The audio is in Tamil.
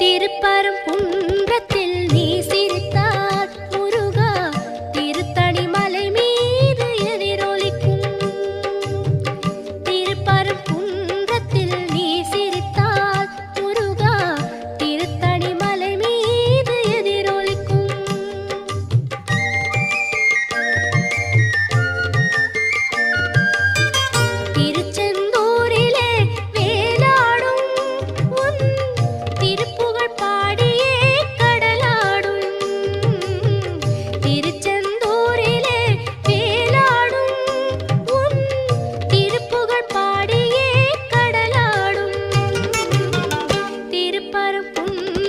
திருப்பரங்குன்றத்தில் நீ சிரித்தால் முருகா திருத்தணி மலை மீது எதிரொலிக்கும். திருப்பரங்குன்றத்தில் நீ சிரித்தால் முருகா திருத்தணி மலை மீது எதிரொலிக்கும். திருச்செந்தூரிலே வேலாடும் உன் திருப்புகழ் பாடியே கடலாடும். திருச்செந்தூரிலே வேலாடும் உன் திருப்புகழ் பாடியே கடலாடும். திருப்பரங்குன்றத்தில்